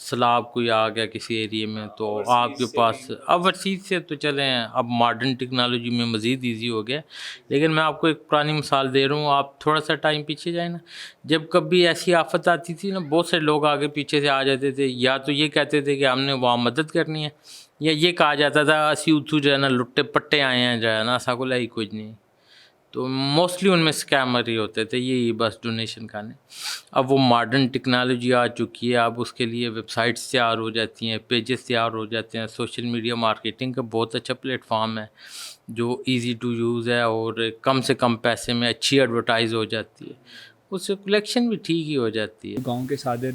سیلاب کوئی آ گیا کسی ایریے میں تو آپ کے پاس اوورسیز سے تو چلیں اب ماڈرن ٹیکنالوجی میں مزید ایزی ہو گیا. لیکن میں آپ کو ایک پرانی مثال دے رہا ہوں. آپ تھوڑا سا ٹائم پیچھے جائیں نا, جب کبھی ایسی آفت آتی تھی نا, بہت سے لوگ آگے پیچھے سے آ جاتے تھے, یا تو یہ کہتے تھے کہ ہم نے وہاں مدد کرنی ہے, یا یہ کہا جاتا تھا اسی اتھو جو ہے نا لٹے پٹے آئے ہیں جو ہے نا ایسا کو لائی کچھ نہیں. تو موسٹلی ان میں اسکیمر ہی ہوتے تھے, یہی بس ڈونیشن کھانے. اب وہ ماڈرن ٹیکنالوجی آ چکی ہے, اب اس کے لیے ویب سائٹس تیار ہو جاتی ہیں, پیجز تیار ہو جاتے ہیں. سوشل میڈیا مارکیٹنگ کا بہت اچھا پلیٹ فارم ہے جو ایزی ٹو یوز ہے, اور کم سے کم پیسے میں اچھی ایڈورٹائز ہو جاتی ہے, اس سے کلیکشن بھی ٹھیک ہی ہو جاتی ہے. گاؤں کے سادے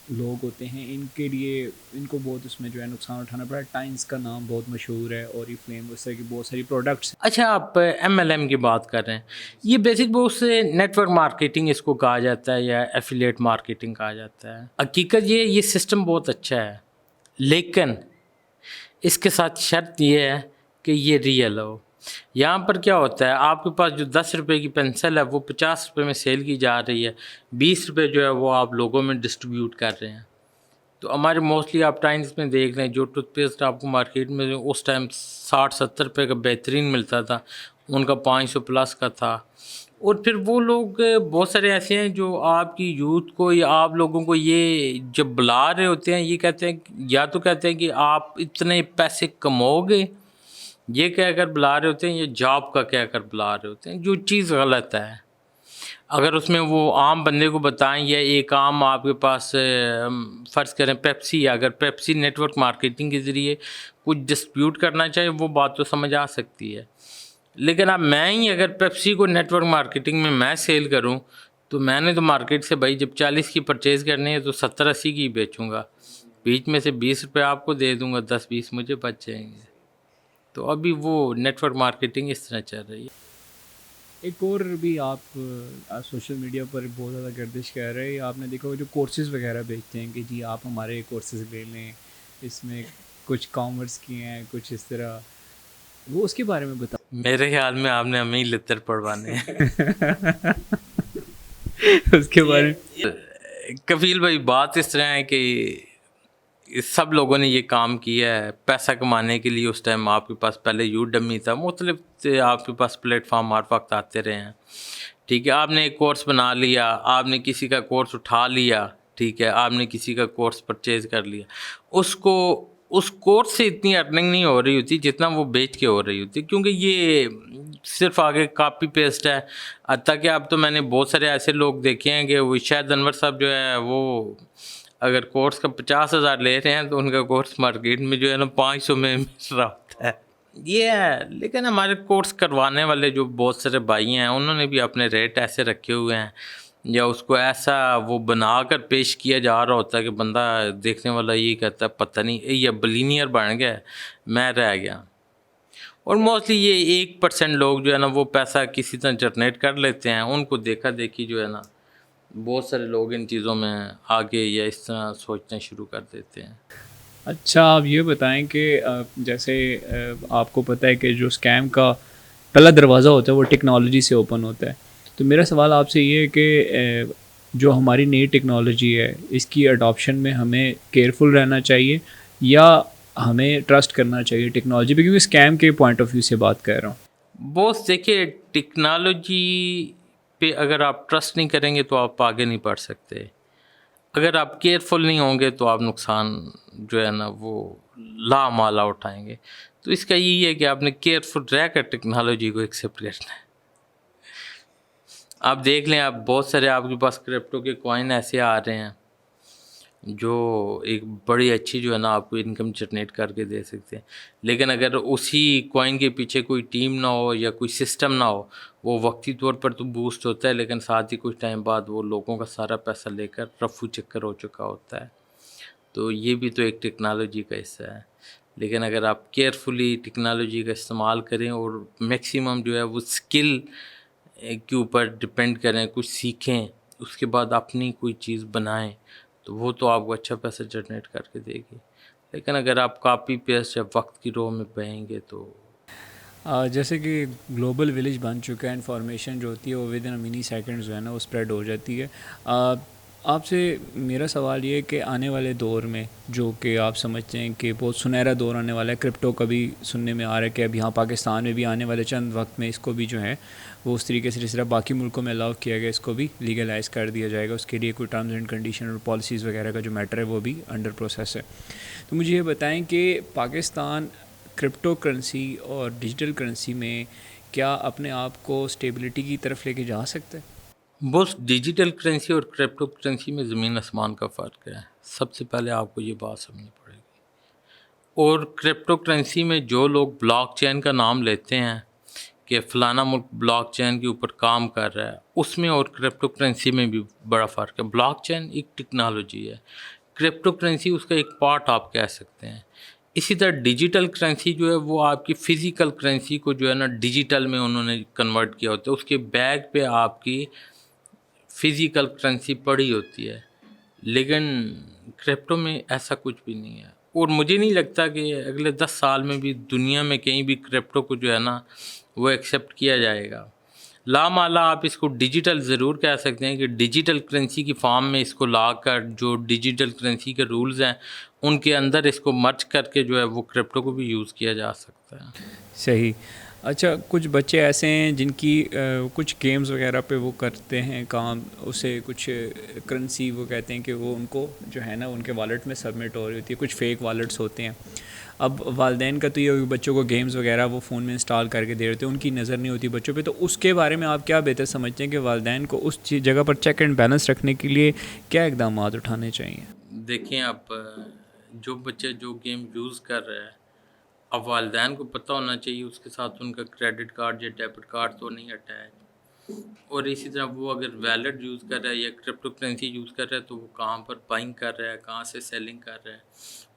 لوگ ہوتے ہیں, ان کے لیے ان کو بہت اس میں جو ہے نقصان اٹھانا پڑا. ٹائمز کا نام بہت مشہور ہے, اور یہ فلیم اس طرح کی بہت ساری پروڈکٹس. اچھا, آپ MLM کی بات کر رہے ہیں, یہ بیسک بہت سے نیٹ ورک مارکیٹنگ اس کو کہا جاتا ہے, یا ایفیلیٹ مارکیٹنگ کہا جاتا ہے. حقیقت یہ سسٹم بہت اچھا ہے, لیکن اس کے ساتھ شرط یہ ہے کہ یہ ریئل ہو. یہاں پر کیا ہوتا ہے, آپ کے پاس جو 10 روپے کی پینسل ہے وہ 50 روپے میں سیل کی جا رہی ہے, 20 روپے جو ہے وہ آپ لوگوں میں ڈسٹریبیوٹ کر رہے ہیں. تو ہمارے موسٹلی آپ ٹائمز میں دیکھ لیں, جو ٹوتھ پیسٹ آپ کو مارکیٹ میں اس ٹائم 60-70 روپے کا بہترین ملتا تھا, ان کا 500 پلس کا تھا. اور پھر وہ لوگ بہت سارے ایسے ہیں جو آپ کی یوتھ کو یا آپ لوگوں کو یہ جب بلا رہے ہوتے ہیں, یہ کہتے ہیں, یا تو کہتے ہیں کہ آپ اتنے پیسے کماؤ گے, یہ کہہ کر بلا رہے ہوتے ہیں, یا جاب کا کہہ کر بلا رہے ہوتے ہیں, جو چیز غلط ہے. اگر اس میں وہ عام بندے کو بتائیں, یا ایک عام آپ کے پاس فرض کریں پیپسی, اگر پیپسی نیٹ ورک مارکیٹنگ کے ذریعے کچھ ڈسپیوٹ کرنا چاہے وہ بات تو سمجھ آ سکتی ہے. لیکن اب میں ہی اگر پیپسی کو نیٹ ورک مارکیٹنگ میں سیل کروں, تو میں نے تو مارکیٹ سے بھائی جب 40 کی پرچیز کرنی ہے تو 70-80 کی بیچوں گا, بیچ میں سے 20 روپے آپ کو دے دوں گا, 10-20 مجھے بچ جائیں گے. تو ابھی وہ نیٹ ورک مارکیٹنگ اس طرح چل رہی ہے. ایک اور بھی آپ سوشل میڈیا پر بہت زیادہ گردش کر رہے ہیں, آپ نے دیکھا جو کورسز وغیرہ بیچتے ہیں کہ جی آپ ہمارے کورسز لے لیں, اس میں کچھ کامرس کی ہیں, کچھ اس طرح, وہ اس کے بارے میں بتا. میرے خیال میں آپ نے ہمیں ہی لتر پڑوانے ہیں. اس کے بارے میں کفیل بھائی بات اس طرح ہے کہ سب لوگوں نے یہ کام کیا ہے پیسہ کمانے کے لیے. اس ٹائم آپ کے پاس پہلے یوڈمی تھا, مختلف آپ کے پاس پلیٹ فارم ہر وقت آتے رہے ہیں. ٹھیک ہے, آپ نے ایک کورس بنا لیا, آپ نے کسی کا کورس اٹھا لیا, ٹھیک ہے, آپ نے کسی کا کورس پرچیز کر لیا, اس کورس سے اتنی ارننگ نہیں ہو رہی ہوتی جتنا وہ بیچ کے ہو رہی ہوتی, کیونکہ یہ صرف آگے کاپی پیسٹ ہے. حتیٰ کہ اب تو میں نے بہت سارے ایسے لوگ دیکھے ہیں کہ وہ شاید انور صاحب جو ہے وہ اگر کورس کا 50,000 لے رہے ہیں تو ان کا کورس مارکیٹ میں جو ہے نا 500 میں مل رہا ہوتا ہے. یہ ہے, لیکن ہمارے کورس کروانے والے جو بہت سارے بھائی ہیں انہوں نے بھی اپنے ریٹ ایسے رکھے ہوئے ہیں, یا اس کو ایسا وہ بنا کر پیش کیا جا رہا ہوتا ہے کہ بندہ دیکھنے والا یہ کہتا ہے پتہ نہیں یہ بلینئر بن گیا, میں رہ گیا. اور موسٹلی یہ 1% لوگ جو ہے نا وہ پیسہ کسی طرح جنریٹ کر لیتے ہیں, ان کو دیکھا دیکھی جو ہے نا بہت سارے لوگ ان چیزوں میں آگے یا اس طرح سوچنا شروع کر دیتے ہیں. اچھا, آپ یہ بتائیں کہ جیسے آپ کو پتہ ہے کہ جو اسکیم کا پہلا دروازہ ہوتا ہے وہ ٹیکنالوجی سے اوپن ہوتا ہے. تو میرا سوال آپ سے یہ ہے کہ جو ہماری نئی ٹیکنالوجی ہے اس کی اڈاپشن میں ہمیں کیئرفل رہنا چاہیے یا ہمیں ٹرسٹ کرنا چاہیے ٹیکنالوجی پہ, کیونکہ اسکیم کے پوائنٹ آف ویو سے بات کر رہا ہوں. بہت دیکھیے, ٹیکنالوجی پہ اگر آپ ٹرسٹ نہیں کریں گے تو آپ آگے نہیں بڑھ سکتے. اگر آپ کیئرفل نہیں ہوں گے تو آپ نقصان جو ہے نا وہ لامالا اٹھائیں گے. تو اس کا یہی ہے کہ آپ نے کیئرفل رہ کر ٹیکنالوجی کو ایکسیپٹ کرنا ہے. آپ دیکھ لیں, آپ بہت سارے آپ کے پاس کرپٹو کے کوائن ایسے آ رہے ہیں جو ایک بڑی اچھی جو ہے نا آپ کو انکم جنریٹ کر کے دے سکتے ہیں. لیکن اگر اسی کوائن کے پیچھے کوئی ٹیم نہ ہو یا کوئی سسٹم نہ ہو, وہ وقتی طور پر تو بوسٹ ہوتا ہے, لیکن ساتھ ہی کچھ ٹائم بعد وہ لوگوں کا سارا پیسہ لے کر رفو چکر ہو چکا ہوتا ہے. تو یہ بھی تو ایک ٹیکنالوجی کا حصہ ہے. لیکن اگر آپ کیئرفلی ٹیکنالوجی کا استعمال کریں اور میکسیمم جو ہے وہ اسکل کے اوپر ڈپینڈ کریں, کچھ سیکھیں, اس کے بعد اپنی کوئی چیز بنائیں, تو وہ تو آپ کو اچھا پیسہ جنریٹ کر کے دے گی. لیکن اگر آپ کاپی پیسٹ یا وقت کی رو میں بہیں گے تو جیسے کہ گلوبل ولیج بن چکا ہے, انفارمیشن جو ہوتی ہے وہ ود ان منی سیکنڈز جو ہے نا وہ اسپریڈ ہو جاتی ہے. آپ سے میرا سوال یہ ہے کہ آنے والے دور میں جو کہ آپ سمجھتے ہیں کہ بہت سنہرا دور آنے والا ہے، کرپٹو کا بھی سننے میں آ رہا ہے کہ اب یہاں پاکستان میں بھی آنے والے چند وقت میں اس کو بھی جو ہے وہ اس طریقے سے جس طرح باقی ملکوں میں الاؤ کیا گیا اس کو بھی لیگلائز کر دیا جائے گا، اس کے لیے کوئی ٹرمز اینڈ کنڈیشن اور پالیسیز وغیرہ کا جو میٹر ہے وہ بھی انڈر پروسیس ہے. تو مجھے یہ بتائیں کہ پاکستان کرپٹو کرنسی اور ڈیجیٹل کرنسی میں کیا اپنے آپ کو اسٹیبلٹی کی طرف لے کے جا سکتا ہے؟ بس ڈیجیٹل کرنسی اور کرپٹو کرنسی میں زمین آسمان کا فرق ہے. سب سے پہلے آپ کو یہ بات سمجھنی پڑے گی. اور کرپٹو کرنسی میں جو لوگ بلاک چین کا نام لیتے ہیں کہ فلانا ملک بلاک چین کے اوپر کام کر رہا ہے، اس میں اور کرپٹو کرنسی میں بھی بڑا فرق ہے. بلاک چین ایک ٹیکنالوجی ہے، کرپٹو کرنسی اس کا ایک پارٹ آپ کہہ سکتے ہیں. اسی طرح ڈیجیٹل کرنسی جو ہے وہ آپ کی فزیکل کرنسی کو جو ہے نا ڈیجیٹل میں انہوں نے کنورٹ کیا ہوتا ہے. اس کے بیگ پہ آپ کی فزیکل کرنسی پڑی ہوتی ہے، لیکن کرپٹو میں ایسا کچھ بھی نہیں ہے. اور مجھے نہیں لگتا کہ اگلے 10 سال میں بھی دنیا میں کہیں بھی کرپٹو کو جو ہے نا وہ ایکسیپٹ کیا جائے گا. لامحالہ آپ اس کو ڈیجیٹل ضرور کہہ سکتے ہیں کہ ڈیجیٹل کرنسی کی فارم میں اس کو لا کر جو ڈیجیٹل کرنسی کے رولز ہیں ان کے اندر اس کو مرج کر کے جو ہے وہ کرپٹو کو بھی یوز کیا جا سکتا ہے. صحیح. اچھا، کچھ بچے ایسے ہیں جن کی کچھ گیمز وغیرہ پہ وہ کرتے ہیں کام، اسے کچھ کرنسی وہ کہتے ہیں کہ وہ ان کو جو ہے نا ان کے والٹ میں سبمٹ ہو رہی ہوتی ہے، کچھ فیک والٹس ہوتے ہیں. اب والدین کا تو یہ بچوں کو گیمز وغیرہ وہ فون میں انسٹال کر کے دے رہے ہیں، ان کی نظر نہیں ہوتی بچوں پہ. تو اس کے بارے میں آپ کیا بہتر سمجھتے ہیں کہ والدین کو اس جگہ پر چیک اینڈ بیلنس رکھنے کے لیے کیا اقدامات اٹھانے چاہیے؟ دیکھیں، اب جو بچہ جو گیم یوز کر رہا ہے، اب والدین کو پتہ ہونا چاہیے اس کے ساتھ ان کا کریڈٹ کارڈ یا ڈیبٹ کارڈ تو نہیں اٹیچ. اور اسی طرح وہ اگر ویلٹ یوز کر رہا ہے یا کرپٹو کرنسی یوز کر رہا ہے تو وہ کہاں پر بائنگ کر رہا ہے، کہاں سے سیلنگ کر رہا ہے،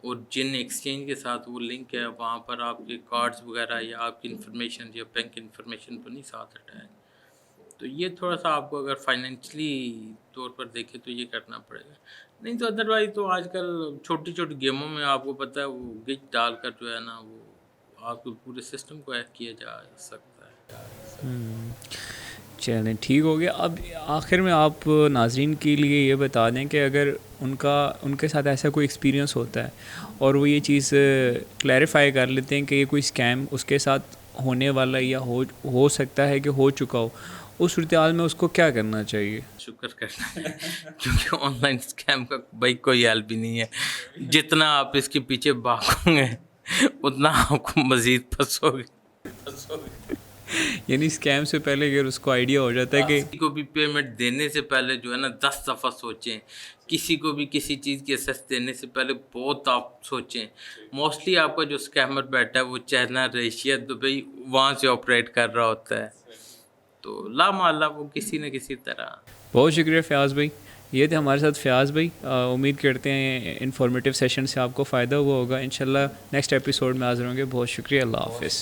اور جن ایکسچینج کے ساتھ وہ لنک ہے وہاں پر آپ کے کارڈز وغیرہ یا آپ کی انفارمیشن یا بینک انفارمیشن تو نہیں ساتھ اٹیچ. تو یہ تھوڑا سا آپ کو اگر فائنینشلی طور پر دیکھیں تو یہ کرنا پڑے گا. نہیں تو ادروائز تو آج کل چھوٹی چھوٹی گیموں میں آپ کو پتہ ہے وہ گچ ڈال کر جو ہے نا وہ آپ کے پورے سسٹم کو ہیک کیا جا سکتا ہے. چلیں ٹھیک ہو گیا. اب آخر میں آپ ناظرین کے لیے یہ بتا دیں کہ اگر ان کے ساتھ ایسا کوئی ایکسپیرینس ہوتا ہے اور وہ یہ چیز کلیریفائی کر لیتے ہیں کہ یہ کوئی اسکیم اس کے ساتھ ہونے والا یا ہو سکتا ہے کہ ہو چکا ہو، اس صورتحال میں اس کو کیا کرنا چاہیے؟ شکر کرنا ہے کیونکہ آن لائن اسکیم کا بھائی کوئی حل بھی نہیں ہے. جتنا آپ اس کے پیچھے بھاگو گے اتنا آپ کو مزید پھنسو گے. یعنی اسکیم سے پہلے اگر اس کو آئیڈیا ہو جاتا ہے کہ کسی کو بھی پیمنٹ دینے سے پہلے جو ہے نا 10 دفعہ سوچیں. کسی کو بھی کسی چیز کی اسیس دینے سے پہلے بہت آپ سوچیں. موسٹلی آپ کا جو اسکیمر بیٹھا ہے وہ چائنا، رشیا، دبئی وہاں سے آپریٹ کر رہا ہوتا ہے. تو لامحالہ وہ کسی نہ کسی طرح. بہت شکریہ فیاض بھائی. یہ تھے ہمارے ساتھ فیاض بھائی. امید کرتے ہیں انفارمیٹیو سیشن سے آپ کو فائدہ ہوا ہوگا. انشاءاللہ نیکسٹ ایپیسوڈ میں حاضر ہوں گے. بہت شکریہ. اللہ حافظ.